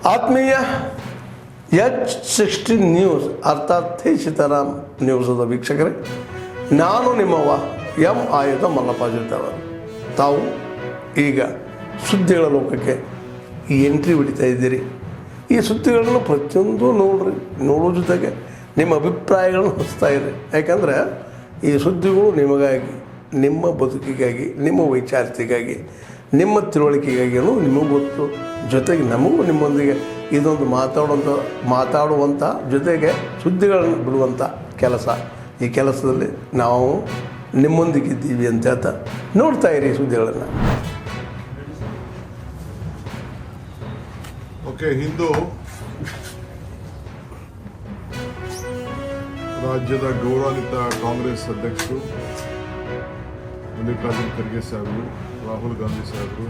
ಆತ್ಮೀಯ H16 news ಅರ್ಥಾತ್ ಥೇ ಸೀತಾರಾಮ್ ನ್ಯೂಸದ ವೀಕ್ಷಕರೇ, ನಾನು ನಿಮ್ಮವ ಎಂ ಆಯುಧ ಮಲ್ಲಪ್ಪ ಜೊತೆವರು. ತಾವು ಈಗ ಸುದ್ದಿಗಳ ಲೋಕಕ್ಕೆ ಎಂಟ್ರಿ ಹೊಡಿತಾ ಇದ್ದೀರಿ. ಈ ಸುದ್ದಿಗಳನ್ನು ಪ್ರತಿಯೊಂದು ನೋಡೋ ಜೊತೆಗೆ ನಿಮ್ಮ ಅಭಿಪ್ರಾಯಗಳನ್ನು ಹೊಸ್ತಾ ಇರಿ. ಯಾಕಂದರೆ ಈ ಸುದ್ದಿಗಳು ನಿಮಗಾಗಿ, ನಿಮ್ಮ ಬದುಕಿಗಾಗಿ, ನಿಮ್ಮ ವೈಚಾರಿಕೆಗಾಗಿ, ನಿಮ್ಮ ತಿಳುವಳಿಕೆಗಾಗಿಯೂ ನಿಮಗೂ ಗೊತ್ತು. ಜೊತೆಗೆ ನಮಗೂ ನಿಮ್ಮೊಂದಿಗೆ ಇದೊಂದು ಮಾತಾಡುವಂಥ ಜೊತೆಗೆ ಸುದ್ದಿಗಳನ್ನು ಬಿಡುವಂಥ ಕೆಲಸ. ಈ ಕೆಲಸದಲ್ಲಿ ನಾವು ನಿಮ್ಮೊಂದಿಗಿದ್ದೀವಿ ಅಂತ ಹೇಳ್ತಾ ನೋಡ್ತಾ ಇರಿ ಸುದ್ದಿಗಳನ್ನು. ಓಕೆ, ಹಿಂದೂ ರಾಜ್ಯದ ಗೌರವಾನ್ವಿತ ಕಾಂಗ್ರೆಸ್ ಅಧ್ಯಕ್ಷರು ಮಲ್ಲಿಕಾರ್ಜುನ್ ಖರ್ಗೆ ಸಾಹೇಬರು, ರಾಹುಲ್ ಗಾಂಧಿ ಸಾಹೇಬರು,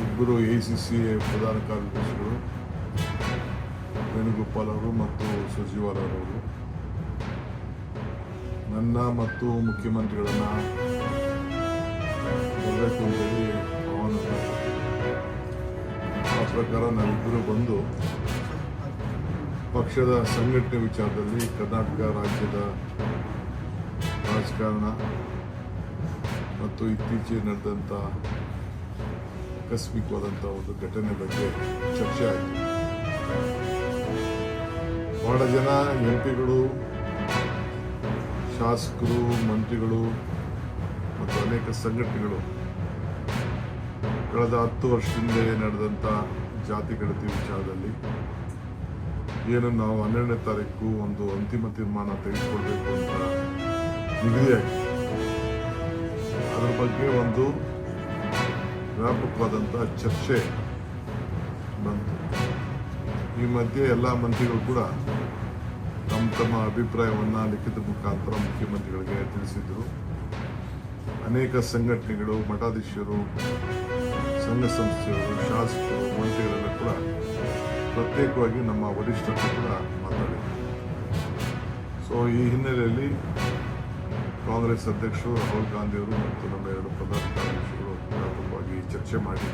ಇಬ್ಬರು ACCA ಪ್ರಧಾನ ಕಾರ್ಯದರ್ಶಿಗಳು ವೇಣುಗೋಪಾಲ್ ಅವರು ಮತ್ತು ಸುರ್ಜೇವಾಲಾ ಅವರು ನನ್ನ ಮತ್ತು ಮುಖ್ಯಮಂತ್ರಿಗಳನ್ನು ಬರಬೇಕು ಅಂತೇಳಿ ಆಹ್ವಾನ ಕೊಟ್ಟಿದ್ದರು. ಆ ಪ್ರಕಾರ ನಾವಿಬ್ಬರು ಬಂದು ಪಕ್ಷದ ಸಂಘಟನೆ ವಿಚಾರದಲ್ಲಿ ಕರ್ನಾಟಕ ರಾಜ್ಯದ ರಾಜಕಾರಣ ಮತ್ತು ಇತ್ತೀಚೆಗೆ ನಡೆದಂಥ ಆಕಸ್ಮಿಕವಾದಂಥ ಒಂದು ಘಟನೆ ಬಗ್ಗೆ ಚರ್ಚೆ ಆಯಿತು. ಬಹಳ ಜನ MP ಗಳು, ಶಾಸಕರು, ಮಂತ್ರಿಗಳು ಮತ್ತು ಅನೇಕ ಸಂಘಟನೆಗಳು ಕಳೆದ 10 ವರ್ಷದಿಂದ ನಡೆದಂಥ ಜಾತಿ ಗಣತಿ ವಿಚಾರದಲ್ಲಿ ಏನು ನಾವು 12ನೇ ತಾರೀಕು ಒಂದು ಅಂತಿಮ ತೀರ್ಮಾನ ತೆಗೆದುಕೊಳ್ಬೇಕು ಅಂತ ನಿಗದಿಯಾಗಿದೆ. ಅದರ ಬಗ್ಗೆ ಒಂದು ವ್ಯಾಪಕವಾದಂಥ ಚರ್ಚೆ ಬಂತು. ಈ ಮಧ್ಯೆ ಎಲ್ಲ ಮಂತ್ರಿಗಳು ಕೂಡ ತಮ್ಮ ಅಭಿಪ್ರಾಯವನ್ನು ಲಿಖಿತ ಮುಖಾಂತರ ಮುಖ್ಯಮಂತ್ರಿಗಳಿಗೆ ತಿಳಿಸಿದರು. ಅನೇಕ ಸಂಘಟನೆಗಳು, ಮಠಾಧೀಶರು, ಸಂಘ ಸಂಸ್ಥೆಗಳು, ಶಾಸಕರು, ಮಂತ್ರಿಗಳೆಲ್ಲ ಕೂಡ ಪ್ರತ್ಯೇಕವಾಗಿ ನಮ್ಮ ವರಿಷ್ಠರು ಕೂಡ ಮಾತಾಡಿದರು. ಸೊ ಈ ಹಿನ್ನೆಲೆಯಲ್ಲಿ ಕಾಂಗ್ರೆಸ್ ಅಧ್ಯಕ್ಷರು ರಾಹುಲ್ ಗಾಂಧಿಯವರು ಮತ್ತು ನಮ್ಮ 2 ಪ್ರಧಾನ ಕಾರ್ಯದರ್ಶಿಗಳು ವ್ಯಾಪಕವಾಗಿ ಚರ್ಚೆ ಮಾಡಿ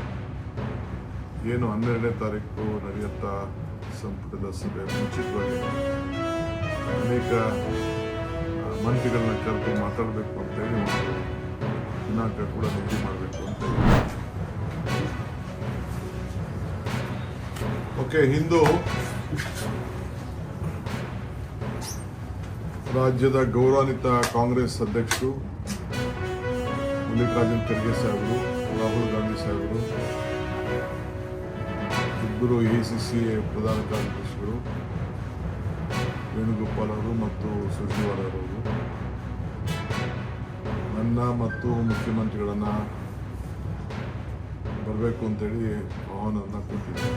ಏನು 12ನೇ ತಾರೀಕು ನಡೆಯುತ್ತ ಸಂಪುಟದ ಸಭೆ ಮುಂಚಿತವಾಗಿ ಅನೇಕ ಮಂತ್ರಿಗಳನ್ನ ಕರೆದು ಮಾತಾಡಬೇಕು ಅಂತೇಳಿ ಒಂದು ದಿನಾಂಕ ಕೂಡ ನಿಗದಿ ಮಾಡಬೇಕು ಅಂತೇಳಿ. ಓಕೆ, ಹಿಂದೂ ರಾಜ್ಯದ ಗೌರವಾನ್ವಿತ ಕಾಂಗ್ರೆಸ್ ಅಧ್ಯಕ್ಷರು ಮಲ್ಲಿಕಾರ್ಜುನ್ ಖರ್ಗೆ ಸಾಹೇಬರು, ರಾಹುಲ್ ಗಾಂಧಿ ಸಾಹೇಬರು, ಇಬ್ಬರು ACCA ಪ್ರಧಾನ ಕಾರ್ಯದರ್ಶಿಗಳು ವೇಣುಗೋಪಾಲ್ ಅವರು ಮತ್ತು ಸುರ್ಜೇವಾಲಾ ಅವರು ನನ್ನ ಮತ್ತು ಮುಖ್ಯಮಂತ್ರಿಗಳನ್ನು ಬರಬೇಕು ಅಂತೇಳಿ ಆಹ್ವಾನವನ್ನು ಕೊಟ್ಟಿದ್ದಾರೆ.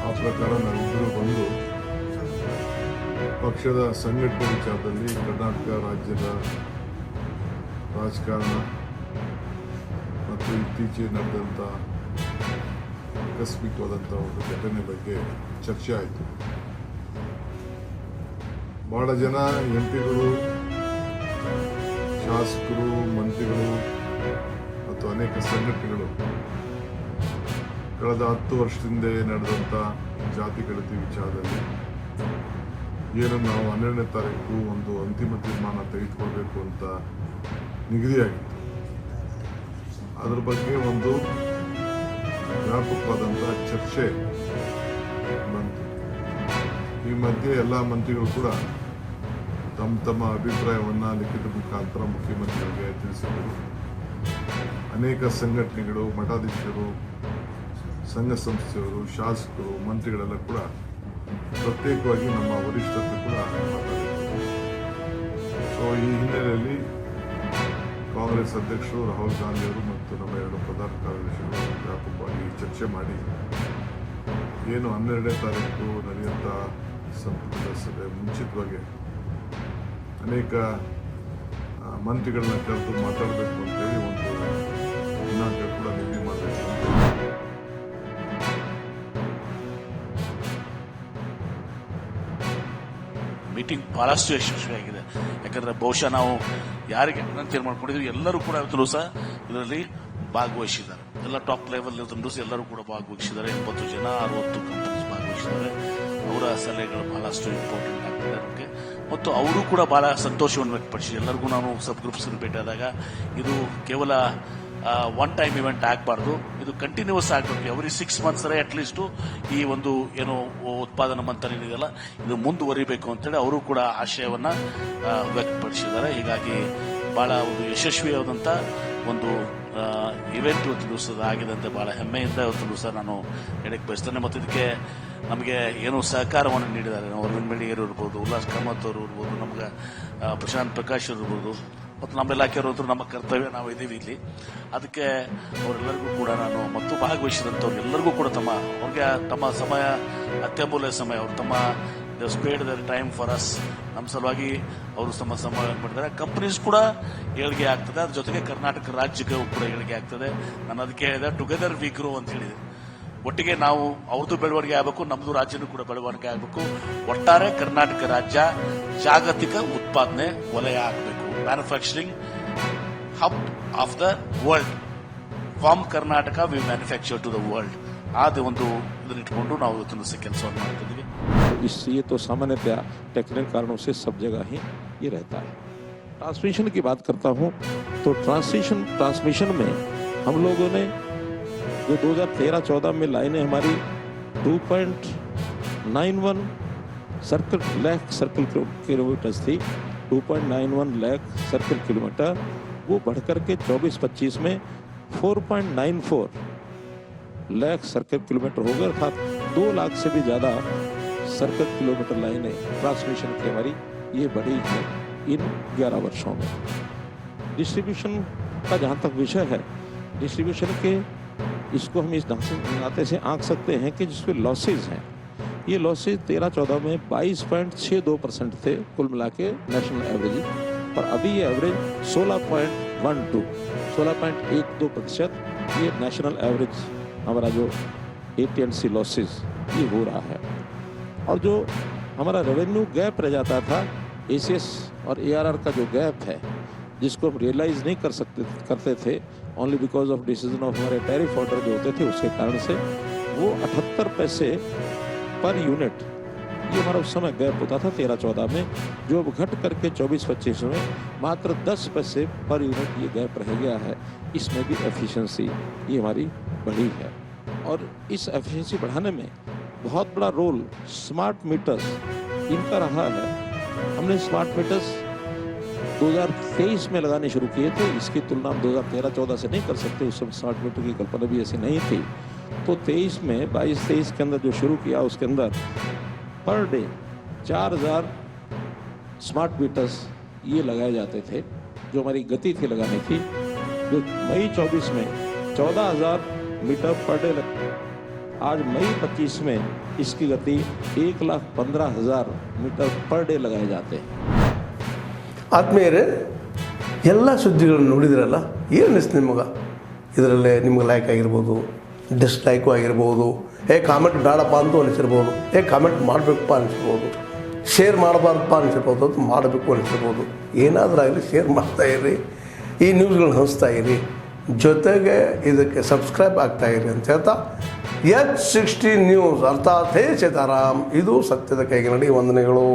ಆ ಪ್ರಕಾರ ನಾವಿಬ್ಬರು ಬಂದು ಪಕ್ಷದ ಸಂಘಟನೆ ವಿಚಾರದಲ್ಲಿ ಕರ್ನಾಟಕ ರಾಜ್ಯದ ರಾಜಕಾರಣ ಮತ್ತು ಇತ್ತೀಚೆಗೆ ನಡೆದಂಥ ಆಕಸ್ಮಿಕವಾದಂಥ ಒಂದು ಘಟನೆ ಬಗ್ಗೆ ಚರ್ಚೆ ಆಯಿತು. ಬಹಳ ಜನ MP ಗಳು, ಶಾಸಕರು, ಮಂತ್ರಿಗಳು ಮತ್ತು ಅನೇಕ ಸಂಘಟನೆಗಳು ಕಳೆದ 10 ವರ್ಷದಿಂದ ನಡೆದಂಥ ಜಾತಿ ಗಣತಿ ವಿಚಾರದಲ್ಲಿ ಏನು ನಾವು 12ನೇ ತಾರೀಕು ಒಂದು ಅಂತಿಮ ತೀರ್ಮಾನ ತೆಗೆದುಕೊಳ್ಬೇಕು ಅಂತ ನಿಗದಿಯಾಗಿತ್ತು. ಅದರ ಬಗ್ಗೆ ಒಂದು ವ್ಯಾಪಕವಾದಂಥ ಚರ್ಚೆ ಬಂತು. ಈ ಮಧ್ಯೆ ಎಲ್ಲ ಮಂತ್ರಿಗಳು ಕೂಡ ತಮ್ಮ ಅಭಿಪ್ರಾಯವನ್ನು ಲಿಖಿತ ಮುಖಾಂತರ ಮುಖ್ಯಮಂತ್ರಿಗಳಿಗೆ ತಿಳಿಸಿದರು. ಅನೇಕ ಸಂಘಟನೆಗಳು, ಮಠಾಧೀಶರು, ಸಂಘ ಸಂಸ್ಥೆಯವರು, ಶಾಸಕರು, ಮಂತ್ರಿಗಳೆಲ್ಲ ಕೂಡ ಪ್ರತ್ಯೇಕವಾಗಿ ನಮ್ಮ ವರಿಷ್ಠರು ಕೂಡ ಮಾತಾಡಿದರು. ಸೊ ಈ ಹಿನ್ನೆಲೆಯಲ್ಲಿ ಕಾಂಗ್ರೆಸ್ ಅಧ್ಯಕ್ಷರು ರಾಹುಲ್ ಗಾಂಧಿಯವರು ಮತ್ತು ನಮ್ಮ 2 ಪ್ರಧಾನ ಕಾರ್ಯದರ್ಶಿಗಳು ವ್ಯಾಪಕವಾಗಿ ಚರ್ಚೆ ಮಾಡಿ ಏನು 12ನೇ ತಾರೀಕು ನಡೆಯುತ್ತ ಸಂಪುಟದ ಸಭೆ ಮುಂಚಿತವಾಗಿ ಅನೇಕ ಮಂತ್ರಿಗಳನ್ನ ಕರೆದು ಮಾತಾಡಬೇಕು ಅಂತೇಳಿ ಒಂದು ದಿನಾಂಕ ಕೂಡ ನಿಗದಿ ಮಾಡಬೇಕು ಅಂತ. ಮೀಟಿಂಗ್ ಬಹಳಷ್ಟು ಯಶಸ್ವಿಯಾಗಿದೆ. ಯಾಕಂದ್ರೆ ಬಹುಶಃ ನಾವು ಯಾರಿಗೆ ತೀರ್ಮಾನ ಮಾಡ್ಕೊಂಡಿದ್ವಿ ಎಲ್ಲರೂ ಕೂಡ ಇವತ್ತು ಸಹ ಇದರಲ್ಲಿ ಭಾಗವಹಿಸಿದ್ದಾರೆ. ಎಲ್ಲ ಟಾಪ್ ಲೆವೆಲ್ ಲೀಡರ್ಸ್ ಎಲ್ಲರೂ ಕೂಡ ಭಾಗವಹಿಸಿದ್ದಾರೆ. 80 ಜನ 60 ಕಂಪನೀಸ್ ಭಾಗವಹಿಸಿದ್ದಾರೆ. ಅವರ ಸಲಹೆಗಳು ಬಹಳಷ್ಟು ಇಂಪಾರ್ಟೆಂಟ್ ಆಗ್ತದೆ ನಮಗೆ. ಮತ್ತು ಅವರು ಕೂಡ ಬಹಳ ಸಂತೋಷವನ್ನು ವ್ಯಕ್ತಪಡಿಸಿ ಎಲ್ಲರಿಗೂ ನಾನು ಸಬ್ ಗ್ರೂಪ್ಸ್ ಭೇಟಿಯಾದಾಗ ಇದು ಕೇವಲ ಒನ್ ಟೈಮ್ ಇವೆಂಟ್ ಆಗಬಾರ್ದು, ಇದು ಕಂಟಿನ್ಯೂಸ್ ಆಗಬೇಕು. ಎವ್ರಿ 6 months ಅಟ್ಲೀಸ್ಟ್ ಈ ಒಂದು ಏನು ಉತ್ಪಾದನಾ ಮಂಥನ ಇದೆಯಲ್ಲ ಇದು ಮುಂದುವರಿಬೇಕು ಅಂತೇಳಿ ಅವರು ಕೂಡ ಆಶಯವನ್ನ ವ್ಯಕ್ತಪಡಿಸಿದ್ದಾರೆ. ಹೀಗಾಗಿ ಬಹಳ ಒಂದು ಯಶಸ್ವಿಯಾದಂಥ ಒಂದು ಇವೆಂಟ್ ಇವತ್ತು ದಿವಸ ಆಗಿದೆ ಅಂತ ಬಹಳ ಹೆಮ್ಮೆಯಿಂದ ಇವತ್ತು ದಿವಸ ನಾನು ಹೇಳಕ್ಕೆ ಬಯಸ್ತೇನೆ. ಮತ್ತು ಇದಕ್ಕೆ ನಮಗೆ ಏನು ಸಹಕಾರವನ್ನು ನೀಡಿದ್ದಾರೆ, ಅರವಿಂದ್ ಮೇಡಿಯರು ಇರ್ಬೋದು, ಉಲ್ಲಾಸ್ ಕಾಮತ್ ಅವರು ಇರ್ಬೋದು, ನಮ್ಗೆ ಪ್ರಶಾಂತ್ ಪ್ರಕಾಶ್ ಇರ್ಬೋದು, ಮತ್ತು ನಮ್ಮ ಇಲಾಖೆಯವರು ನಮ್ಮ ಕರ್ತವ್ಯ ನಾವು ಇದ್ದೀವಿ ಇಲ್ಲಿ. ಅದಕ್ಕೆ ಅವರೆಲ್ಲರಿಗೂ ಕೂಡ ನಾನು ಮತ್ತು ಭಾಗವಹಿಸಿದಂಥವ್ರಿಗೆಲ್ಲರಿಗೂ ಕೂಡ ಅವ್ರಿಗೆ ತಮ್ಮ ಸಮಯ ಅತ್ಯಮೂಲ್ಯ ಸಮಯ, ಅವರು ತಮ್ಮ spared their time for us, ನಮ್ಮ ಸಲುವಾಗಿ ಅವರು ತಮ್ಮ ಸಮಯ ಮಾಡಿದ್ದಾರೆ. ಕಂಪನೀಸ್ ಕೂಡ ಏಳಿಗೆ ಆಗ್ತದೆ, ಅದ್ರ ಜೊತೆಗೆ ಕರ್ನಾಟಕ ರಾಜ್ಯಕ್ಕೆ ಕೂಡ ಏಳಿಗೆ ಆಗ್ತದೆ. ನಾನು ಅದಕ್ಕೆ ಹೇಳಿದೆ ಟುಗೆದರ್ ವಿ ಗ್ರೋ ಅಂತ ಹೇಳಿದೆ. ಒಟ್ಟಿಗೆ ನಾವು ಅವ್ರದ್ದು ಬೆಳವಣಿಗೆ ಆಗಬೇಕು, ನಮ್ಮದು ರಾಜ್ಯನೂ ಕೂಡ ಬೆಳವಣಿಗೆ ಆಗಬೇಕು. ಒಟ್ಟಾರೆ ಕರ್ನಾಟಕ ರಾಜ್ಯ ಜಾಗತಿಕ ಉತ್ಪಾದನೆ ವಲಯ ಆಗಬೇಕು. Manufacturing hub of the world. From Karnataka we manufacture to the world. ಆದ ಒಂದು ಇದನ್ನಿಟ್ಕೊಂಡು ನಾವು ಇವತ್ತು ಕೆಲಸವನ್ನು ಮಾಡ್ತಿದ್ದೀವಿ. ये तो सामान्यतया टेक्निकल कारणों से सब जगह ही ये रहता है. ट्रांसमिशन की बात करता हूँ तो ट्रांसमिशन में हम लोगों ने जो 2013-14 में लाइनें हमारी 2.91 लाख सर्कल किलोमीटर थी, 2.91 लाख सर्कल किलोमीटर, वो बढ़कर के 24-25 में 4.94 लाख सर्कल किलोमीटर हो गया. अर्थात 2 लाख से भी ज़्यादा सर्कल किलोमीटर लाइनें ट्रांसमिशन की हमारी ये बढ़ी है इन 11 वर्षों में. डिस्ट्रीब्यूशन का जहाँ तक विषय है, डिस्ट्रीब्यूशन के इसको हम इस नाते से आंक सकते हैं कि जिसमें लॉसेज हैं, ये लॉसेज 13-14 में 22.62% थे कुल मिला के नेशनल एवरेज, और अभी ये एवरेज 16.12% ये नेशनल एवरेज हमारा जो AT&C लॉसेज ये हो रहा है. और जो हमारा रेवेन्यू गैप रह जाता था, ACS और ARR का जो गैप है जिसको हम रियलाइज नहीं करते थे only because of decision of हमारे टैरिफ ऑर्डर जो होते थे उसके कारण से, वो 78 पैसे पर यूनिट ये हमारा उस समय गैप होता था 13-14 में, जो अब घट करके 24-25 में मात्र 10 पैसे पर यूनिट ये गैप रह गया है. इसमें भी एफिशिएंसी ये हमारी बढ़ी है. और इस एफिशिएंसी बढ़ाने में बहुत बड़ा रोल स्मार्ट मीटर्स इनका रहा है. हमने स्मार्ट मीटर्स 2023 में लगाने शुरू किए थे. इसकी तुलना हम 2013-14 से नहीं कर सकते, उस समय स्मार्ट मीटर की कल्पना भी ऐसी नहीं थी. तो 23 में 22-23 के अंदर जो शुरू किया उसके अंदर पर डे 4000 स्मार्ट मीटर्स ये लगाए जाते थे, जो हमारी गति थी लगाने की. जो मई 24 में 14,000 मीटर पर डे आज मई 25 में इसकी गति 1,15,000 मीटर पर डे लगाए जाते हैं. ಆತ್ಮೀಯರೇ, ಎಲ್ಲ ಸುದ್ದಿಗಳನ್ನು ನೋಡಿದ್ರಲ್ಲ, ಏನು ಅನಿಸ್ತು ನಿಮಗೆ? ಇದರಲ್ಲೇ ನಿಮ್ಗೆ ಲೈಕ್ ಆಗಿರ್ಬೋದು, ಡಿಸ್ಲೈಕು ಆಗಿರ್ಬೋದು, ಕಾಮೆಂಟ್ ಬೇಡಪ್ಪ ಅಂತೂ ಅನಿಸಿರ್ಬೋದು, ಕಾಮೆಂಟ್ ಮಾಡಬೇಕಪ್ಪ ಅನಿಸಿರ್ಬೋದು, ಶೇರ್ ಮಾಡಬಾರ್ದಪ್ಪ ಅನಿಸಿರ್ಬೋದು, ಅದು ಮಾಡಬೇಕು ಅನಿಸಿರ್ಬೋದು. ಏನಾದರೂ ಆಗಲಿ ಶೇರ್ ಮಾಡ್ತಾಯಿರಿ, ಈ ನ್ಯೂಸ್ಗಳನ್ನ ಹಂಚ್ತಾ ಇರಿ, ಜೊತೆಗೆ ಇದಕ್ಕೆ ಸಬ್ಸ್ಕ್ರೈಬ್ ಆಗ್ತಾಯಿರಿ ಅಂತ ಹೇಳ್ತಾ H60 ನ್ಯೂಸ್ ಅರ್ಥಾತ್ ಹೇ ಸೀತಾರಾಮ್, ಇದು ಸತ್ಯದ ಕೈಗೆ ನಡಿ. ವಂದನೆಗಳು.